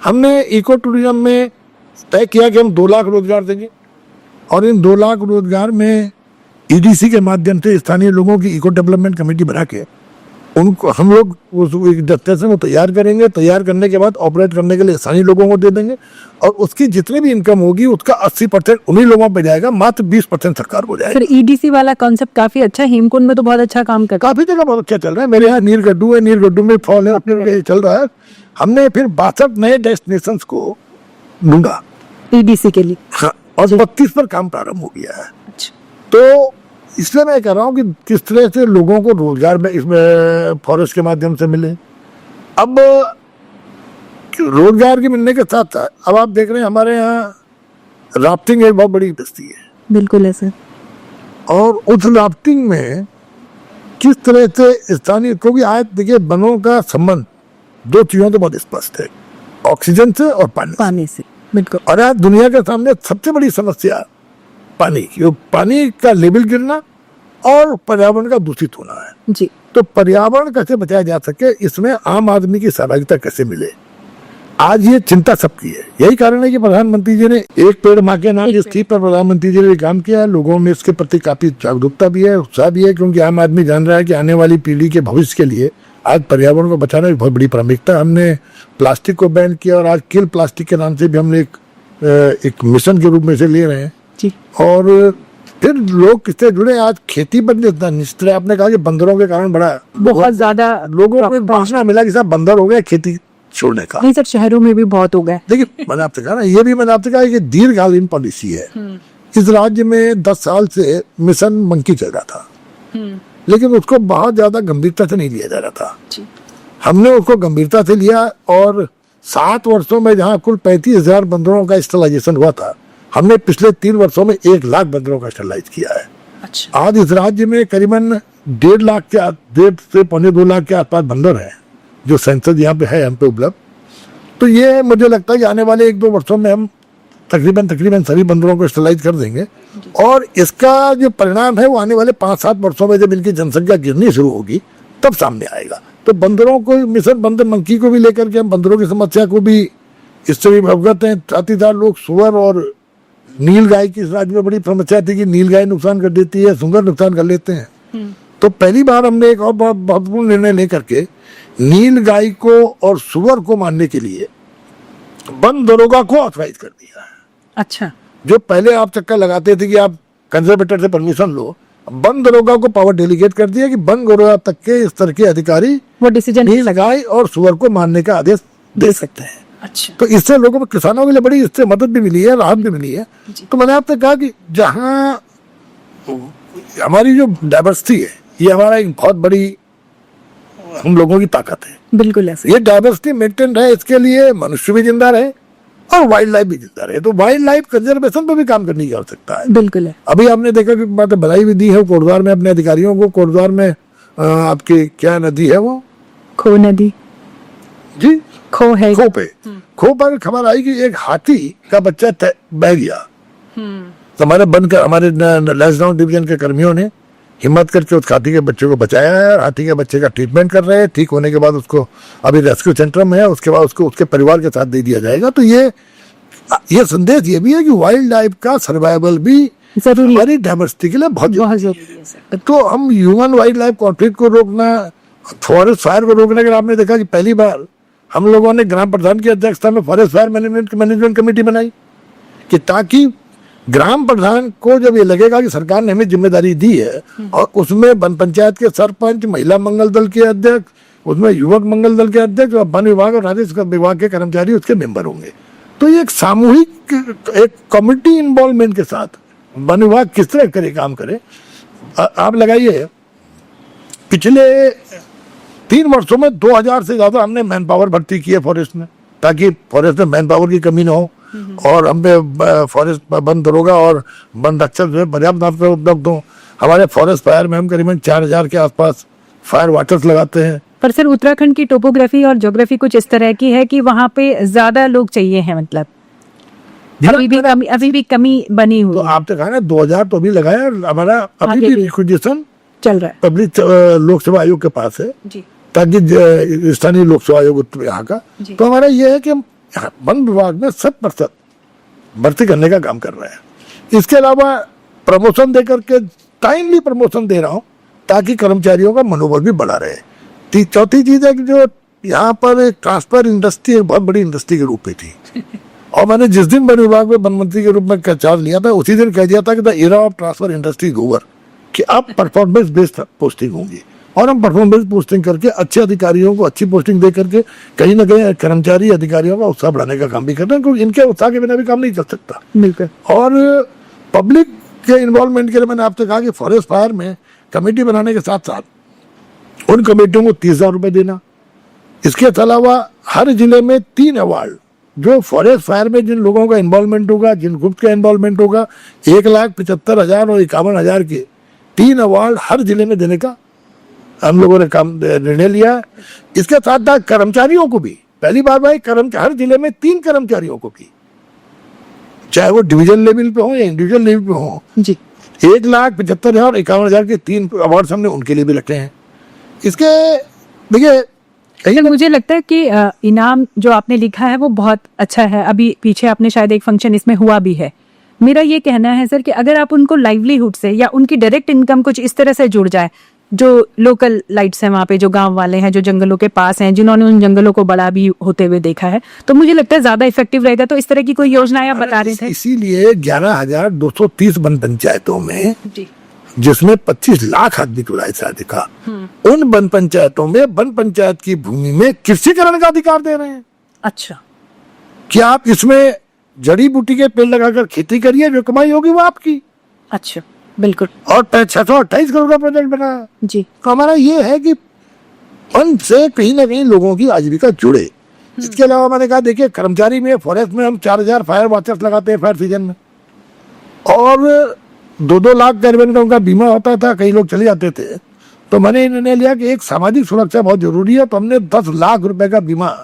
हमने eco tourism में तय किया कि हम 2 लाख रोजगार देंगे और इन 2 लाख रोजगार में ईडीसी के माध्यम से स्थानीय लोगों की इको डेवलपमेंट कमेटी बना के उनको हम लोग उस दस्ते से वो तैयार करेंगे। तैयार करने के बाद ऑपरेट करने के लिए स्थानीय लोगों को दे देंगे और उसकी जितनी भी इनकम होगी उसका 80% उन्हीं लोगों पर जाएगा, मात्र 20% सरकार को जाएगा। सर ईडीसी वाला कॉन्सेप्ट काफी अच्छा है, हेमकुंड में तो बहुत अच्छा काम कर, काफी जगह बहुत अच्छा चल रहा है। मेरे यहाँ नीरगड्डू है, नीरगड्डू में फॉल है, अपने चल रहा है। हमने फिर 62 नए डेस्टिनेशंस को ढूंढा ईडीसी के लिए। हाँ, और 32 पर काम प्रारंभ हो गया है। अच्छा। तो इसलिए मैं कह रहा हूँ कि किस तरह से लोगों को रोजगार में इसमें फॉरेस्ट के माध्यम से मिले। अब रोजगार के मिलने के साथ साथ अब आप देख रहे हैं हमारे यहाँ राफ्टिंग एक बहुत बड़ी इंडस्ट्री है। बिल्कुल है सर। और उस राफ्टिंग में किस तरह से स्थानीय, क्योंकि आज देखिए वनों का संबंध 2 चीजों तो बहुत स्पष्ट है, ऑक्सीजन से और पानी से। बिल्कुल। और आज दुनिया के सामने सबसे बड़ी समस्या पानी का लेवल गिरना और पर्यावरण का दूषित होना है जी। तो पर्यावरण कैसे बचाया जा सके, इसमें आम आदमी की सहभागिता कैसे मिले, आज ये चिंता सबकी है। यही कारण है कि प्रधानमंत्री जी ने एक पेड़ मां के नाम इस थीम पर प्रधानमंत्री जी ने काम किया है। लोगों में इसके प्रति काफी जागरूकता भी है, उत्साह भी है, क्योंकि आम आदमी जान रहा है कि आने वाली पीढ़ी के भविष्य के लिए आज पर्यावरण को बचाना एक बहुत बड़ी प्राथमिकता। हमने प्लास्टिक को बैन किया और आज किल प्लास्टिक के नाम से भी हमने एक मिशन के रूप में से ले रहे हैं जी। और फिर लोग किससे जुड़े, आज खेती पर निश्चित है। आपने कहा कि बंदरों के कारण बड़ा बहुत ज्यादा लोगों को भाषण मिला कि साहब बंदर हो गया खेती छोड़ने का। नहीं सर, शहरों में भी बहुत हो गए। देखिए मैंने आपसे कहा ना, ये भी मैंने आपसे कहा कि दीर्घकालीन पॉलिसी है। इस राज्य में 10 साल से मिशन मंकी चल रहा था, लेकिन उसको बहुत ज्यादा गंभीरता से नहीं लिया जा रहा था जी। हमने उसको गंभीरता से लिया और 7 वर्षों में जहाँ कुल 35,000 बंदरों का स्टरलाइजेशन हुआ था, हमने पिछले 3 वर्षों में 1 लाख बंदरों का स्टरलाइज किया है। अच्छा। आज इस राज्य में करीबन 1.5 लाख के 1.5 से 2.25 लाख के आसपास बंदर हैं जो सेंसस यहाँ पे है हम पे उपलब्ध। तो ये मुझे लगता है कि आने वाले 1-2 वर्षों में हम तकरीबन सभी बंदरों को स्टरलाइज कर देंगे और इसका जो परिणाम है वो आने वाले 5-7 वर्षों में जब इनकी जनसंख्या गिरनी शुरू होगी तब सामने आएगा। तो बंदरों को मिशन बंदर मंकी को भी लेकर के हम बंदरों की समस्या को भी इससे भी अवगत हैं। साथ ही साथ लोग सुअर और नील गाय की इस राज्य में बड़ी समस्या थी कि नील गाय नुकसान कर देती है, सुअर नुकसान कर लेते हैं। तो पहली बार हमने एक और बहुत महत्वपूर्ण निर्णय लेकर के नील गाय को और सुअर को मारने के लिए वन दरोगा को ऑथराइज कर दिया है। अच्छा। जो पहले आप चक्कर लगाते थे कि आप कंजर्वेटर से परमिशन लो, वन दरोगा को पावर डेलीगेट कर दिया कि वन दरोगा तक के स्तर के अधिकारी वो डिसीजन नील गाय और सुअर को मारने का आदेश दे सकते हैं। अच्छा। तो इससे लोगों को, किसानों के लिए बड़ी इससे मदद भी मिली है, राहत भी मिली है। तो मैंने आपसे कहा कि जहाँ हमारी जो डाइवर्सिटी है ये हमारा एक बहुत बड़ी हम लोगों की ताकत है। बिल्कुल ऐसे। ये डाइवर्सिटी मेंटेन रहे, इसके लिए मनुष्य भी जिंदा रहे और वाइल्ड लाइफ भी जिंदा रहे। तो वाइल्ड लाइफ कंजर्वेशन पर भी काम करने की आवश्यकता है। बिल्कुल है। अभी आपने देखा कि बातें बधाई भी दी है कोटद्वार में अपने अधिकारियों को। कोटद्वार में आपकी क्या नदी है वो, खो नदी जी, खो है। खो पे खो पर खबर आई कि एक हाथी का बच्चा बह गया। तो हमारे लैंसडाउन डिवीजन के कर्मियों ने हिम्मत करके उस हाथी के बच्चे को बचाया है। हाथी के बच्चे का ट्रीटमेंट कर रहे हैं, ठीक होने के बाद उसको अभी रेस्क्यू सेंटर में है, उसके बाद उसको उसके परिवार के साथ दे दिया जाएगा। तो ये संदेश ये भी है कि वाइल्ड लाइफ का सर्वाइवल भी जरूरी है, हमारी डाइवर्सिटी के लिए बहुत जरूरी है सर। तो हम ह्यूमन वाइल्ड लाइफ कॉन्फ्लिक्ट को रोकना, फॉरेस्ट फायर को रोकने के लिए आपने देखा कि पहली बार हम लोगों ने ग्राम प्रधान की अध्यक्षता में फॉरेस्ट फायर मैनेजमेंट कमेटी बनाई कि ताकि ग्राम प्रधान को जब ये लगेगा कि सरकार ने हमें जिम्मेदारी दी है और उसमें वन पंचायत के सरपंच, महिला मंगल दल के अध्यक्ष, उसमें युवक मंगल दल के अध्यक्ष और वन विभाग और राजस्व विभाग के कर्मचारी उसके मेंबर होंगे। तो ये एक सामूहिक, एक कम्युनिटी इन्वॉल्वमेंट के साथ वन विभाग किस तरह करे काम करे। आप लगाइए पिछले 3 वर्षों में 2000 से ज्यादा हमने मैन पावर भर्ती की है फॉरेस्ट में, ताकि फॉरेस्ट में मैन पावर की कमी ना हो और हम पे फॉरेस्ट वन दरोगा और वन रक्षक जो है पर्याप्त मात्रा में उपलब्ध हो। हमारे फॉरेस्ट फायर में हम करीबन 4000 के आसपास फायर वाटर्स लगाते हैं। पर सर उत्तराखंड की टोपोग्राफी और ज्योग्राफी कुछ इस तरह की है कि वहाँ पे ज्यादा लोग चाहिए हैं, मतलब अभी भी कमी बनी हुई। तो आपने कहा ना 2000 तो अभी लगाया, हमारा अभी भी रिक्विजिशन चल रहा है, पब्लिक लोक सेवा आयोग के पास है जी, ताकि स्थानीय लोक सेवा आयोग यहाँ का। तो हमारा ये है कि हम वन विभाग में 100% भर्ती करने का काम कर रहे हैं। इसके अलावा प्रमोशन दे करके टाइमली प्रमोशन दे रहा हूँ ताकि कर्मचारियों का मनोबल भी बढ़ा रहे। चौथी चीज है कि जो यहाँ पर ट्रांसफर इंडस्ट्री एक बहुत बड़ी इंडस्ट्री के रूप में थी और मैंने जिस दिन वन विभाग में वन मंत्री के रूप में चार्ज लिया था उसी दिन कह दिया था कि the era of transfer industry is over, कि अब परफॉर्मेंस बेस्ड पोस्टिंग होंगी और हम परफॉर्मेंस पोस्टिंग करके अच्छे अधिकारियों को अच्छी पोस्टिंग दे करके कहीं ना कहीं कर्मचारी अधिकारियों का उत्साह बढ़ाने का काम भी करते हैं, क्योंकि इनके उत्साह के बिना भी काम नहीं चल सकता। बिल्कुल। और पब्लिक के इन्वॉल्वमेंट के लिए मैंने आपसे कहा कि फॉरेस्ट फायर में कमेटी बनाने के साथ साथ उन कमेटियों को 30,000 रुपये देना। इसके अलावा हर जिले में 3 अवार्ड जो फॉरेस्ट फायर में जिन लोगों का इन्वॉल्वमेंट होगा, जिन ग्रुप का इन्वॉल्वमेंट होगा, 1,75,000 और 51,000 के 3 अवार्ड हर जिले में देने का हम लोगों ने काम निर्णय लिया है। इसके साथ साथ कर्मचारियों को भी पहली बार भाई हर जिले में 3 कर्मचारियों को भी, चाहे वो डिवीजन लेवल पे हो या इंडिविजुअल लेवल पे हो जी, 1,75,000 और 51,000 के 3 अवार्ड हमने उनके लिए भी रखे हैं। इसके देखिए लेकिन मुझे लगता है कि इनाम जो आपने लिखा है वो बहुत अच्छा है। अभी पीछे आपने शायद एक फंक्शन इसमें हुआ भी है। मेरा ये कहना है सर कि अगर आप उनको लाइवलीहुड से या उनकी डायरेक्ट इनकम कुछ इस तरह से जुड़ जाए, जो लोकल लाइट्स हैं वहाँ पे, जो गांव वाले हैं, जो जंगलों के पास हैं, जिन्होंने उन जंगलों को बड़ा भी होते हुए देखा है, तो मुझे लगता है ज्यादा इफेक्टिव रहेगा। तो इस तरह की कोई योजना आप बता रहे थे? इसीलिए 11,230 वन पंचायतों में जी, जिसमें 25 लाख आदमी को राय से अधिकार, उन वन पंचायतों में वन पंचायत की भूमि में कृषिकरण का अधिकार दे रहे हैं। अच्छा, क्या आप इसमें जड़ी बूटी के पेड़ लगाकर खेती करिए, जो कमाई होगी वो आपकी। अच्छा, बिल्कुल। और 628 करोड़ का प्रोजेक्ट बना जी, तो हमारा ये है कि वन से कहीं ना कहीं लोगों की आजीविका जुड़े। इसके अलावा मैंने कहा देखिए कर्मचारी में फॉरेस्ट में हम 4,000 फायर वॉचर्स लगाते हैं फायर सीजन में, और 2-2 लाख करीबन का उनका बीमा होता था, कई लोग चले जाते थे। तो मैंने निर्णय लिया कि एक सामाजिक सुरक्षा बहुत जरूरी है, तो हमने 10 लाख रुपए का बीमा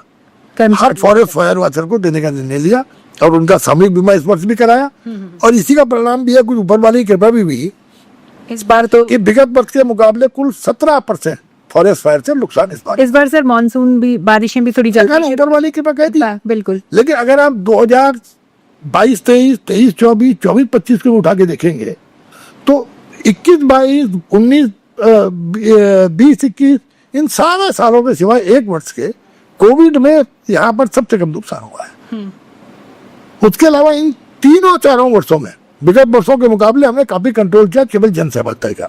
हर फॉरेस्ट फायर वॉचर को देने का निर्णय लिया और उनका सामूहिक बीमा इस वर्ष भी कराया। और इसी का परिणाम भी है, कुछ ऊपर वाली कृपा भी हुई इस बार तो कि विगत वर्ष के मुकाबले कुल 17% फॉरेस्ट फायर से नुकसान इस बार सर मानसून भी, बारिशें भी थोड़ी जल्दी, ऊपर वाली कृपा कहती है। बिल्कुल। लेकिन अगर आप 2022, 23, 24, 25 को उठा के देखेंगे तो 21, 22, 19, 20, 21 इन सारे सालों के सिवाय एक वर्ष के कोविड में यहाँ पर सबसे कम नुकसान हुआ है। उसके अलावा इन 3-4 वर्षों में विगत वर्षों के मुकाबले हमने काफी कंट्रोल किया केवल जनसहमति का।